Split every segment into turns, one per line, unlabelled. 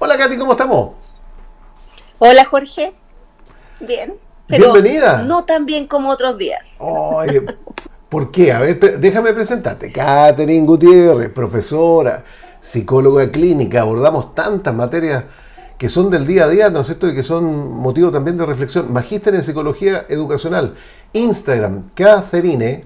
Hola Katy, ¿cómo estamos?
Hola Jorge, bien, pero
Bienvenida.
no tan bien como otros días.
Oye, ¿por qué? A ver, déjame presentarte. Catherine Gutiérrez, profesora, psicóloga clínica. Abordamos tantas materias que son del día a día, ¿no es cierto? Y que son motivo también de reflexión. Magíster en psicología educacional. Instagram, Catherine,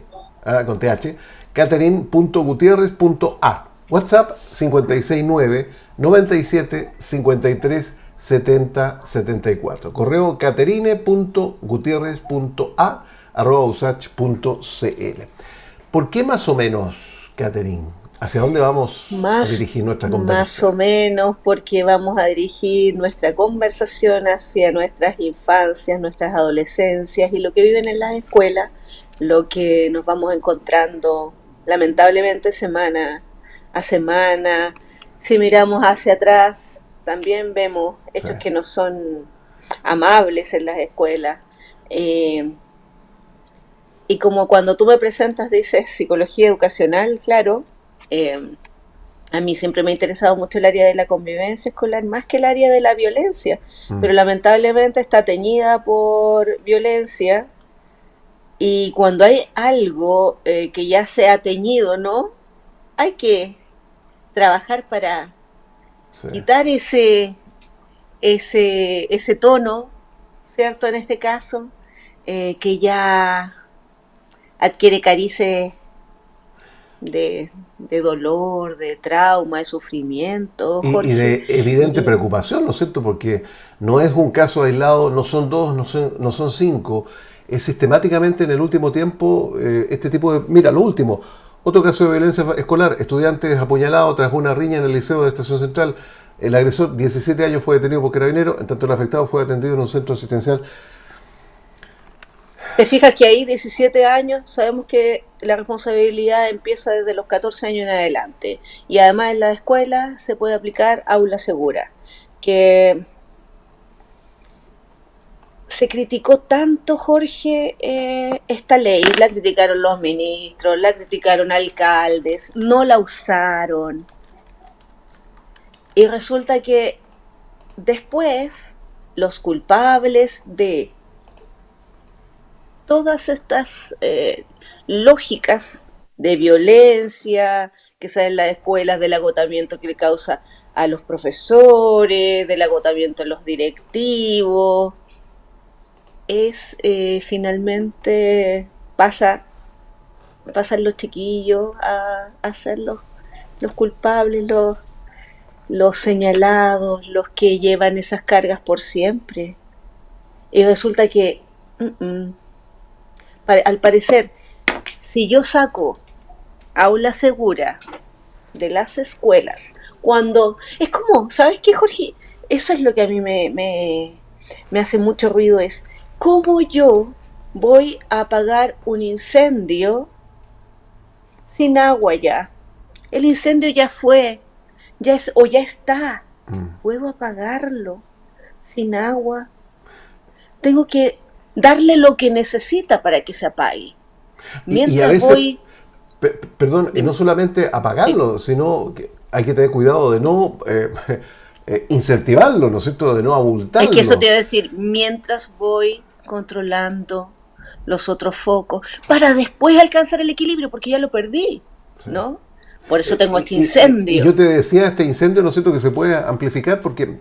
con TH, catherine.gutierrez.a. WhatsApp 569 97 53 70 74. Correo caterine.gutierrez.a@usach.cl. ¿Por qué más o menos, Catherine? ¿Hacia dónde vamos a
Más,
dirigir nuestra
más o
conversa?
menos porque vamos a dirigir nuestra conversación hacia nuestras infancias, nuestras adolescencias y lo que viven en las escuelas, lo que nos vamos encontrando lamentablemente semana a semana. Si miramos hacia atrás, también vemos
Sí.
hechos que no son amables en las escuelas. Eh, Y como cuando tú me presentas dices psicología educacional, claro, eh, a mí siempre me ha interesado mucho el área de la convivencia escolar, más que el área de la violencia,
Mm,
pero lamentablemente está teñida por violencia y cuando hay algo que ya se ha teñido, ¿no? Hay que trabajar para
sí.
quitar ese tono, ¿cierto? En este caso, que ya adquiere carices de dolor, de trauma, de sufrimiento,
Y
Jorge.
de evidente
Y
preocupación, ¿no es cierto? Porque no es un caso aislado, no son dos, no son cinco. Es sistemáticamente en el último tiempo este tipo de... Mira, lo último, otro caso de violencia escolar, estudiantes apuñalados tras una riña en el liceo de Estación Central. El agresor, 17 años, fue detenido por carabinero, en tanto el afectado fue atendido en un centro asistencial.
te fijas que ahí 17 años, sabemos que la responsabilidad empieza desde los 14 años en adelante. Y además en la escuela se puede aplicar aula segura, que se criticó tanto, Jorge, esta ley, la criticaron los ministros, la criticaron alcaldes, no la usaron. Y resulta que después los culpables de todas estas lógicas de violencia que sale en las escuelas, del agotamiento que le causa a los profesores, del agotamiento a los directivos, es finalmente pasan los chiquillos a ser los culpables, los señalados, los que llevan esas cargas por siempre. Y resulta que, al parecer, si yo saco aula segura de las escuelas, cuando es como, ¿sabes qué, Jorge? Eso es lo que a mí me hace mucho ruido, es cómo yo voy a apagar un incendio sin agua ya. El incendio ya fue, ya es o ya está.
Mm.
¿Puedo apagarlo sin agua? Tengo que darle lo que necesita para que se apague.
Y a
Mientras
veces,
voy,
perdón, y no
dime,
solamente
sí.
apagarlo, sino que hay que tener cuidado de no incentivarlo, ¿no es cierto? De no
Es que eso te
abultarlo.
iba a decir, mientras voy controlando los otros focos, para después alcanzar el equilibrio, porque ya lo perdí,
Sí.
¿no? Por eso tengo este
Y yo
incendio.
te decía, este incendio, ¿no es cierto?, que se puede amplificar porque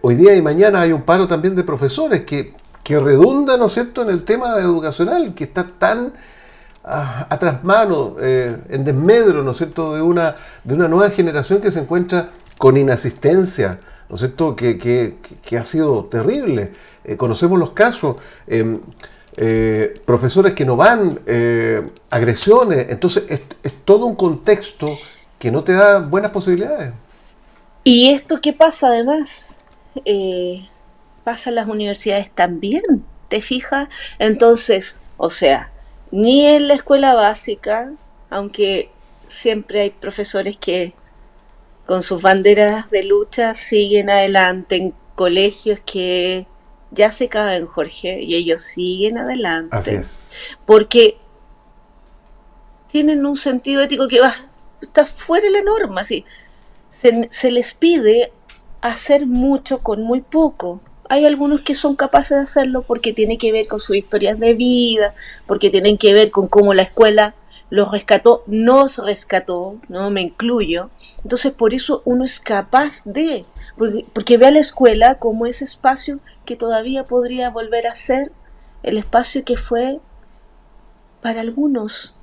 hoy día y mañana hay un paro también de profesores que redunda, ¿no es cierto?, en el tema educacional, que está tan a trasmano, en desmedro, ¿no es cierto?, de una nueva generación que se encuentra con inasistencia, ¿no es cierto?, que ha sido terrible. Conocemos los casos. Profesores que no van, agresiones, entonces es todo un contexto que no te da buenas posibilidades.
Y esto que pasa además, eh, pasa en las universidades también, ¿te fijas? Entonces, o sea, ni en la escuela básica, aunque siempre hay profesores que con sus banderas de lucha siguen adelante en colegios que ya se caen, Jorge, y ellos siguen
Así
adelante,
es.
porque tienen un sentido ético que va, está fuera de la norma, sí. Se les pide hacer mucho con muy poco. Hay algunos que son capaces de hacerlo porque tiene que ver con sus historias de vida, porque tienen que ver con cómo la escuela los rescató, nos rescató, no me incluyo. Entonces por eso uno es capaz de, porque ve a la escuela como ese espacio que todavía podría volver a ser el espacio que fue para algunos,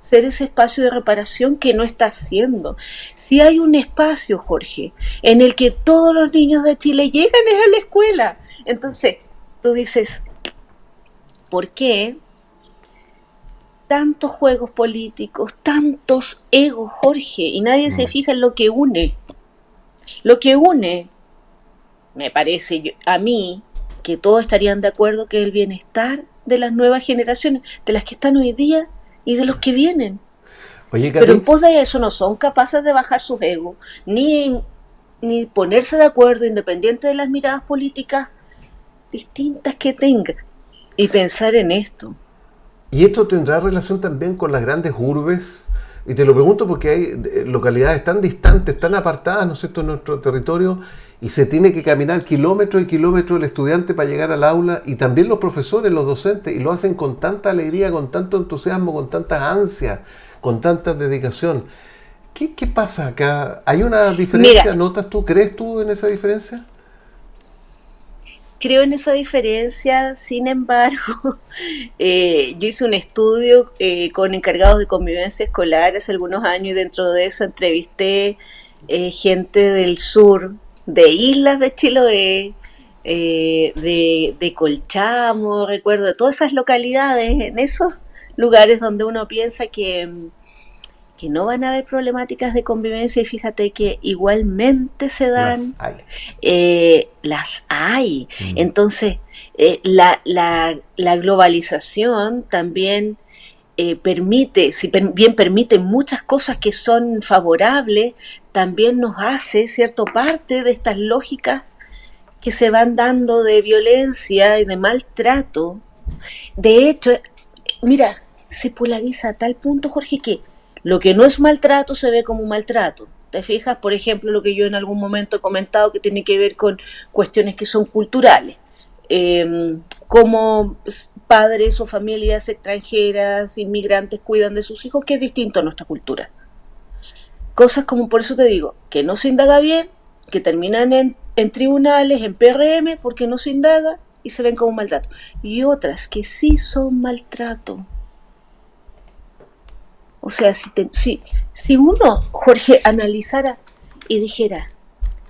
ser ese espacio de reparación que no está haciendo. Si hay un espacio, Jorge, en el que todos los niños de Chile llegan es a la escuela. Entonces, tú dices, ¿por qué tantos juegos políticos, tantos egos, Jorge? Y nadie se
Mm.
fija en lo que une. Lo que une, me parece a mí, que todos estarían de acuerdo que es el bienestar de las nuevas generaciones, de las que están hoy día y de los que vienen.
Oye,
Pero en
Katy,
pos de eso no son capaces de bajar sus egos, ni ponerse de acuerdo independiente de las miradas políticas distintas que tengan y pensar en esto.
¿y esto tendrá relación también con las grandes urbes? Y te lo pregunto porque hay localidades tan distantes, tan apartadas, ¿no es cierto?, en nuestro territorio, y se tiene que caminar kilómetros y kilómetros el estudiante para llegar al aula, y también los profesores, los docentes, y lo hacen con tanta alegría, con tanto entusiasmo, con tanta ansia, con tanta dedicación. ¿Qué pasa acá? ¿Hay una
Mira,
diferencia? ¿Notas tú? ¿Crees tú en esa diferencia?
creo en esa diferencia, sin embargo, yo hice un estudio con encargados de convivencia escolar hace algunos años y dentro de eso entrevisté gente del sur, de islas de Chiloé, de Colchamo, recuerdo, de todas esas localidades, en esos lugares donde uno piensa que no van a haber problemáticas de convivencia y fíjate que igualmente se
Las
dan,
hay.
las hay.
Mm.
Entonces, la globalización también permite, si bien permite muchas cosas que son favorables, también nos hace, cierto, parte de estas lógicas que se van dando de violencia y de maltrato. De hecho, mira, se polariza a tal punto, Jorge, que lo que no es maltrato se ve como maltrato. ¿Te fijas? Por ejemplo, lo que yo en algún momento he comentado que tiene que ver con cuestiones que son culturales. Cómo padres o familias extranjeras, inmigrantes cuidan de sus hijos, que es distinto a nuestra cultura. Cosas como, por eso te digo, que no se indaga bien, que terminan en tribunales, en PRM, porque no se indaga y se ven como maltrato. Y otras que sí son maltrato. O sea, si uno, Jorge, analizara y dijera,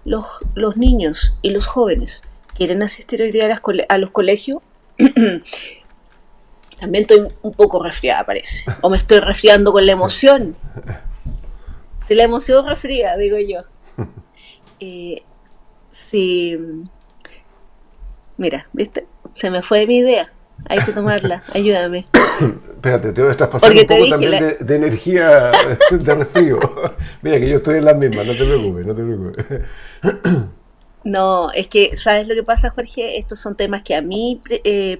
los niños y los jóvenes quieren asistir hoy día a los colegios, también estoy un poco resfriada, parece. O me estoy resfriando con la emoción. Si la emoción resfría, digo yo. Eh, si, mira, ¿viste? Se me fue mi idea. Hay que tomarla. Ayúdame.
Espérate, te voy a traspasar
Porque
un
te
poco
dije,
también de energía de resfrío. Mira que yo estoy en las mismas, no te preocupes, no te preocupes.
no, es que, ¿sabes lo que pasa, Jorge? Estos son temas que a mí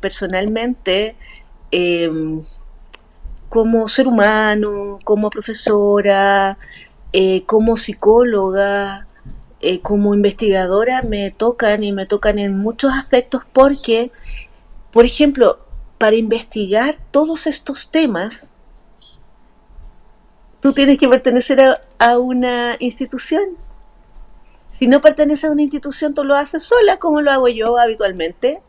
personalmente, eh, como ser humano, como profesora, como psicóloga, como investigadora, me tocan y me tocan en muchos aspectos porque, por ejemplo, para investigar todos estos temas, tú tienes que pertenecer a una institución. Si no perteneces a una institución, tú lo haces sola, como lo hago yo habitualmente,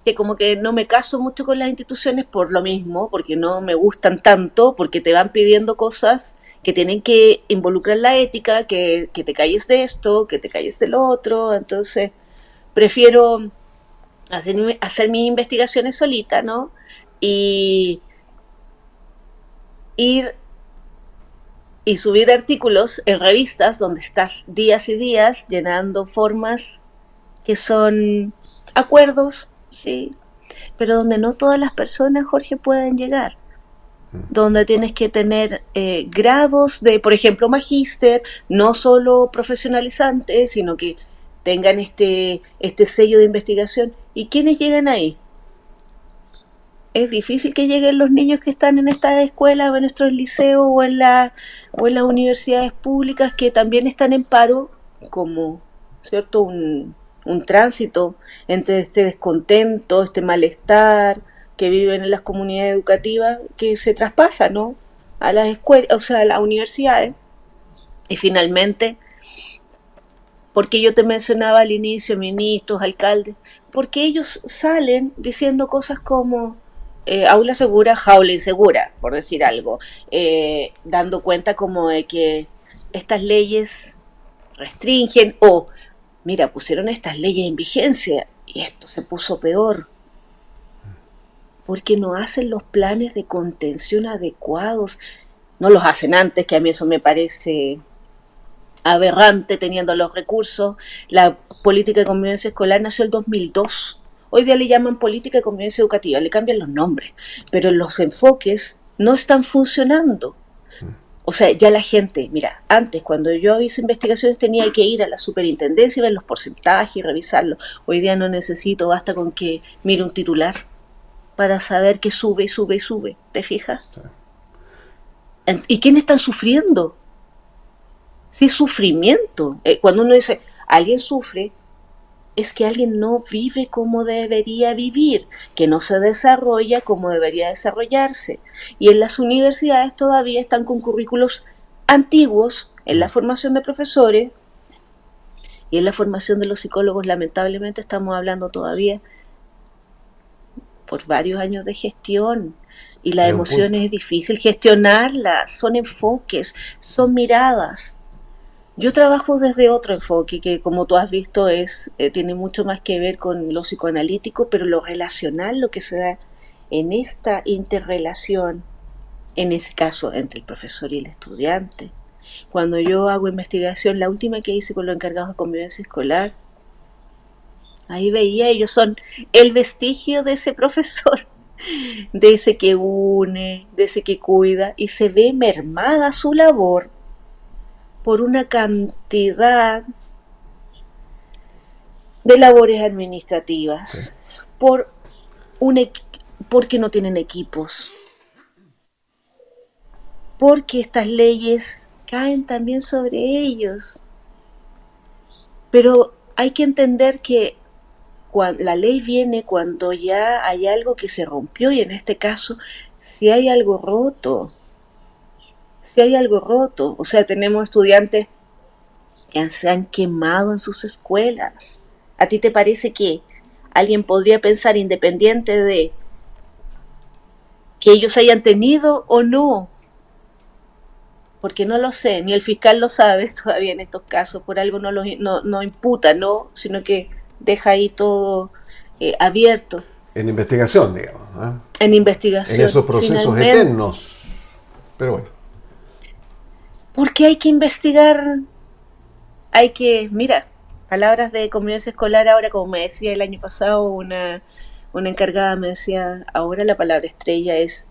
que como que no me caso mucho con las instituciones por lo mismo, porque no me gustan tanto, porque te van pidiendo cosas que tienen que involucrar la ética, que te calles de esto, que te calles de lo otro, entonces prefiero hacer mis investigaciones solita, ¿no? Y ir y subir artículos en revistas donde estás días y días llenando formas que son acuerdos, sí, pero donde no todas las personas, Jorge, pueden llegar, donde tienes que tener grados de, por ejemplo, magíster, no solo profesionalizantes, sino que tengan este sello de investigación. ¿Y quiénes llegan ahí? Es difícil que lleguen los niños que están en estas escuelas o en nuestros liceos o en las universidades públicas que también están en paro, como ¿cierto? Un tránsito entre este descontento, este malestar que viven en las comunidades educativas que se traspasa, ¿no? A las escuelas, o sea, a las universidades. Y finalmente, porque yo te mencionaba al inicio, ministros, alcaldes, porque ellos salen diciendo cosas como aula segura, jaula insegura, por decir algo, dando cuenta como de que estas leyes restringen o, mira, pusieron estas leyes en vigencia y esto se puso peor, porque no hacen los planes de contención adecuados, no los hacen antes, que a mí eso me parece aberrante teniendo los recursos. La política de convivencia escolar nació el 2002. Hoy día le llaman política de convivencia educativa, le cambian los nombres, pero los enfoques no están funcionando. O sea, ya la gente, mira, antes cuando yo hice investigaciones tenía que ir a la superintendencia y ver los porcentajes y revisarlos. Hoy día no necesito, basta con que mire un titular para saber que sube y sube y sube. ¿Te fijas?
Sí.
¿Y quiénes están sufriendo? Sí, sufrimiento. Cuando uno dice, alguien sufre, es que alguien no vive como debería vivir, que no se desarrolla como debería desarrollarse. Y en las universidades todavía están con currículos antiguos en la formación de profesores y en la formación de los psicólogos. Lamentablemente estamos hablando todavía por varios años de gestión. Y las
Hay un punto.
emociones es difícil gestionarlas, son enfoques, son miradas. Yo trabajo desde otro enfoque que, como tú has visto, tiene mucho más que ver con lo psicoanalítico, pero lo relacional, lo que se da en esta interrelación, en ese caso entre el profesor y el estudiante. Cuando yo hago investigación, la última que hice con los encargados de convivencia escolar, ahí veía, ellos son el vestigio de ese profesor, de ese que une, de ese que cuida, y se ve mermada su labor por una cantidad de labores
Sí.
administrativas, por un porque no tienen equipos, porque estas leyes caen también sobre ellos. Pero hay que entender que la ley viene cuando ya hay algo que se rompió y en este caso, si hay algo roto, si hay algo roto, o sea, tenemos estudiantes que se han quemado en sus escuelas. ¿A ti te parece que alguien podría pensar, independiente de que ellos hayan tenido o no? Porque no lo sé, ni el fiscal lo sabe todavía en estos casos, por algo no imputa, ¿no? Sino que deja ahí todo abierto
En investigación, digamos. ¿Eh?
en
En
investigación.
esos procesos
Finalmente,
eternos. Pero bueno.
porque hay que investigar, hay que, mira, palabras de convivencia escolar ahora, como me decía el año pasado, una encargada me decía, ahora la palabra estrella es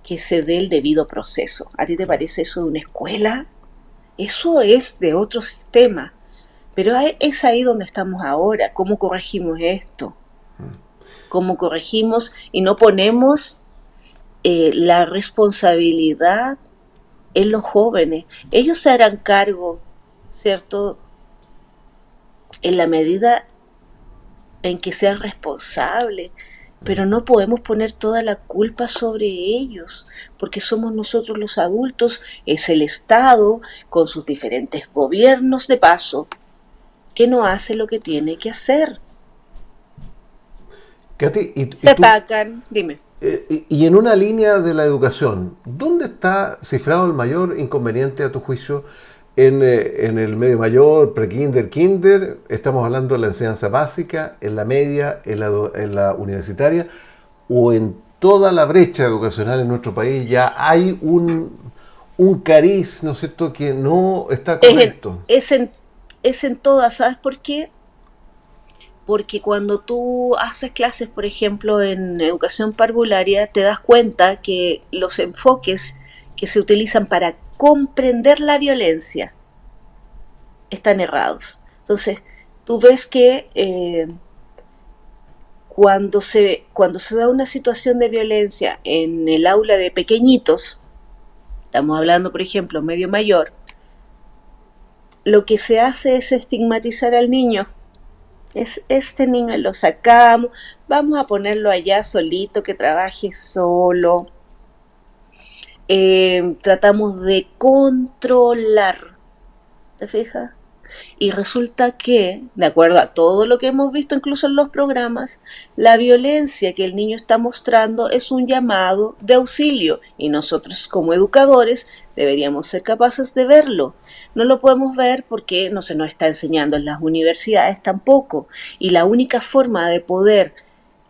que se dé el debido proceso. ¿A ti te
Claro.
parece eso de una escuela? Eso es de otro sistema. Pero es ahí donde estamos ahora. ¿Cómo corregimos esto? ¿Cómo corregimos y no ponemos la responsabilidad en los jóvenes? Ellos se harán cargo, ¿cierto? En la medida en que sean responsables, pero no podemos poner toda la culpa sobre ellos, porque somos nosotros los adultos, es el Estado, con sus diferentes gobiernos de paso, que no hace lo que tiene que hacer.
Katy,
Se apacan, dime.
y en una línea de la educación, ¿dónde está cifrado el mayor inconveniente a tu juicio? En el medio mayor, pre-kinder, kinder, estamos hablando de la enseñanza básica, en la media, en la universitaria, o en toda la brecha educacional en nuestro país ya hay un cariz, ¿no es cierto?, que no está
Es en,
correcto.
es en, es en todas, ¿sabes por qué? Porque cuando tú haces clases, por ejemplo, en educación parvularia, te das cuenta que los enfoques que se utilizan para comprender la violencia están errados. Entonces, tú ves que cuando se da una situación de violencia en el aula de pequeñitos, estamos hablando, por ejemplo, medio mayor, lo que se hace es estigmatizar al niño. Es este niño lo sacamos, vamos a ponerlo allá solito, que trabaje solo. Tratamos de controlar, ¿te fijas? Y resulta que, de acuerdo a todo lo que hemos visto incluso en los programas, la violencia que el niño está mostrando es un llamado de auxilio y nosotros como educadores deberíamos ser capaces de verlo. No lo podemos ver porque no se nos está enseñando en las universidades tampoco, y la única forma de poder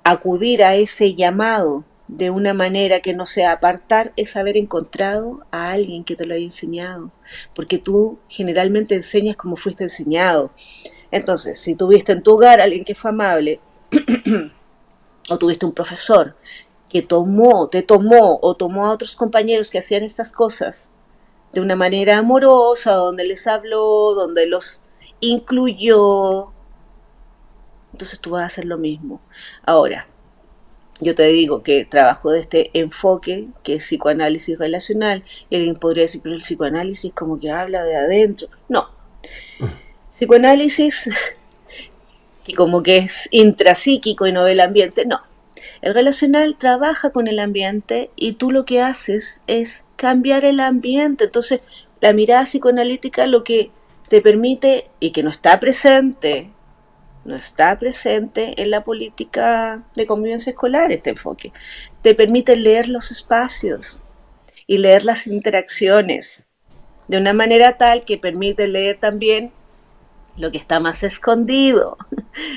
acudir a ese llamado de una manera que no sea apartar es haber encontrado a alguien que te lo haya enseñado, porque tú generalmente enseñas como fuiste enseñado. Entonces, si tuviste en tu hogar a alguien que fue amable, o tuviste un profesor que te tomó o tomó a otros compañeros que hacían estas cosas de una manera amorosa, donde les habló, donde los incluyó, entonces tú vas a hacer lo mismo. Ahora, yo te digo que trabajo de este enfoque que es psicoanálisis relacional, y alguien podría decir, pero el psicoanálisis como que habla de adentro. No, psicoanálisis que como que es intrapsíquico y no del ambiente, no. El relacional trabaja con el ambiente y tú lo que haces es cambiar el ambiente. Entonces, la mirada psicoanalítica lo que te permite, y que no está presente en la política de convivencia escolar este enfoque, te permite leer los espacios y leer las interacciones de una manera tal que permite leer también lo que está más escondido,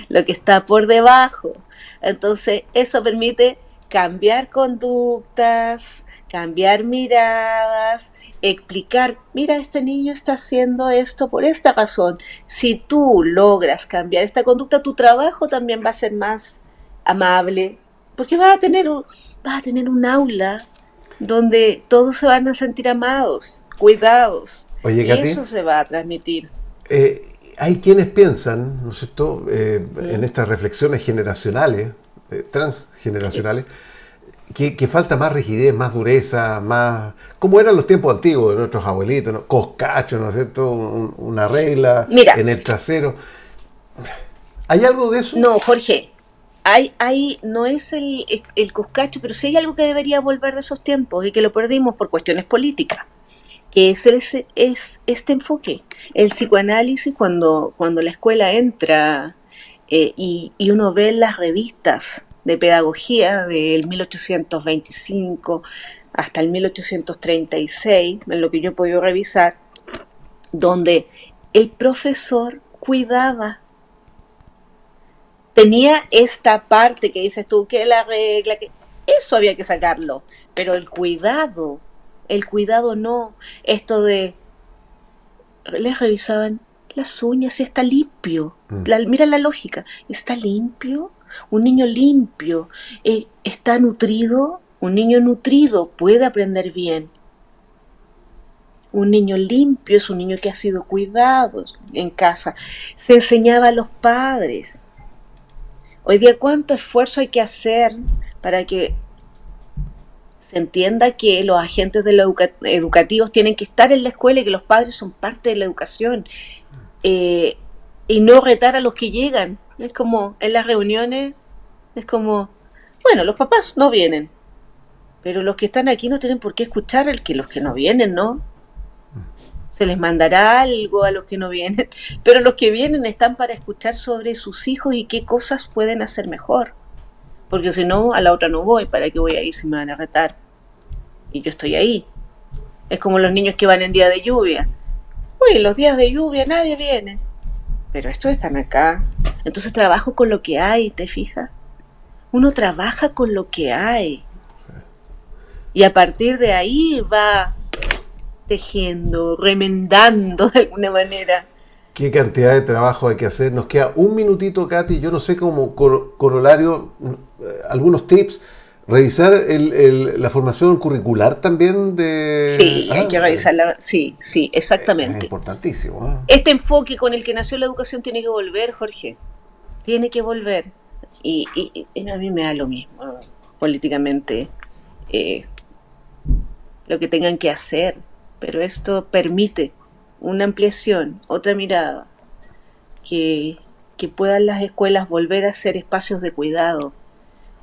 lo que está por debajo. Entonces, eso permite cambiar conductas, cambiar miradas, explicar, mira, este niño está haciendo esto por esta razón. Si tú logras cambiar esta conducta, tu trabajo también va a ser más amable, porque vas a tener un aula donde todos se van a sentir amados, cuidados,
Oye,
y
Katy,
eso se va a transmitir.
hay quienes piensan, ¿no es cierto?, en
¿Mm?
estas reflexiones generacionales, transgeneracionales, que falta más rigidez, más dureza, más... como eran los tiempos antiguos de nuestros abuelitos, ¿no? Coscacho, ¿no es cierto? Una regla
Mira,
en el trasero. ¿Hay algo de eso?
no, Jorge, no es el coscacho, pero sí hay algo que debería volver de esos tiempos y que lo perdimos por cuestiones políticas, que es este enfoque. El psicoanálisis, cuando la escuela entra, y uno ve las revistas de pedagogía del 1825 hasta el 1836, en lo que yo he podido revisar, donde el profesor cuidaba, tenía esta parte que dices tú, que la regla, que eso había que sacarlo, pero el cuidado no, esto de, les revisaban las uñas y está limpio,
Mm.
mira la lógica, está limpio, un niño limpio, está nutrido, un niño nutrido puede aprender bien. Un niño limpio es un niño que ha sido cuidado en casa. Se enseñaba a los padres. Hoy día, ¿cuánto esfuerzo hay que hacer para que se entienda que los agentes de educativos tienen que estar en la escuela y que los padres son parte de la educación? Eh, y no retar a los que llegan. Es como en las reuniones, es como, bueno, los papás no vienen, pero los que están aquí no tienen por qué escuchar los que no vienen, ¿no? Se les mandará algo a los que no vienen, pero los que vienen están para escuchar sobre sus hijos y qué cosas pueden hacer mejor. Porque si no, a la otra no voy. ¿Para qué voy a ir si me van a retar? Y yo estoy ahí. Es como los niños que van en día de lluvia. Uy, los días de lluvia nadie viene. Pero estos están acá. Entonces trabajo con lo que hay, ¿te fijas? Uno trabaja con lo que hay. Y a partir de ahí va tejiendo, remendando de alguna manera.
¿Qué cantidad de trabajo hay que hacer? Nos queda un minutito, Katy. Yo no sé, como corolario, algunos tips. Revisar la formación curricular también de...
Sí, hay que revisarla. Sí, sí,
Es
exactamente.
importantísimo. ¿Eh?
Este enfoque con el que nació la educación tiene que volver, Jorge. Tiene que volver. Y a mí me da lo mismo, políticamente, eh, lo que tengan que hacer. Pero esto permite una ampliación, otra mirada, que, que puedan las escuelas volver a ser espacios de cuidado.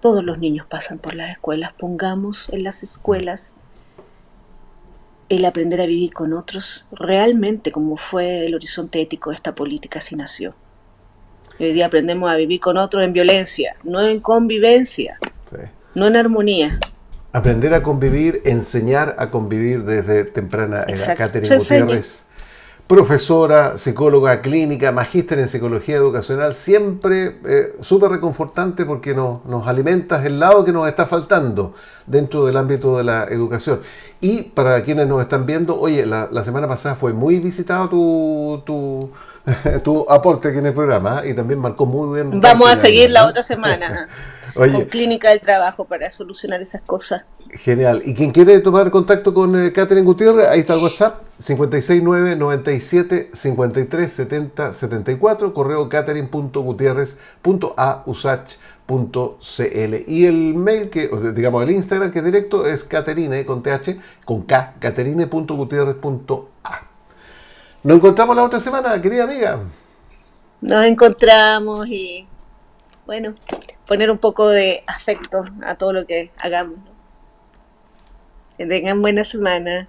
Todos los niños pasan por las escuelas, pongamos en las escuelas el aprender a vivir con otros realmente como fue el horizonte ético de esta política, así nació. Hoy día aprendemos a vivir con otros en violencia, no en convivencia,
Sí.
no en armonía.
Aprender a convivir, enseñar a convivir desde temprana edad.
Exacto.
Catherine
Se enseña.
Gutiérrez, profesora, psicóloga clínica, magíster en psicología educacional, siempre súper reconfortante porque nos alimentas el lado que nos está faltando dentro del ámbito de la educación. Y para quienes nos están viendo, oye, la semana pasada fue muy visitado tu aporte aquí en el programa, ¿eh? Y también marcó muy bien.
Vamos a
ranking
seguir
ahí,
la
¿eh?
otra semana con
Oye,
Clínica del Trabajo para solucionar esas cosas.
genial. Y quien quiere tomar contacto con Catherine Gutiérrez, ahí está el WhatsApp, 569-97-53-70-74, correo catherine.gutierrez.ausach.cl. Y el mail, digamos el Instagram que es directo, es Catherine, con TH, con K, catherine.gutierrez.a. Nos encontramos la otra semana, querida amiga.
Nos encontramos y, bueno, poner un poco de afecto a todo lo que hagamos, ¿no? Que tengan buena semana.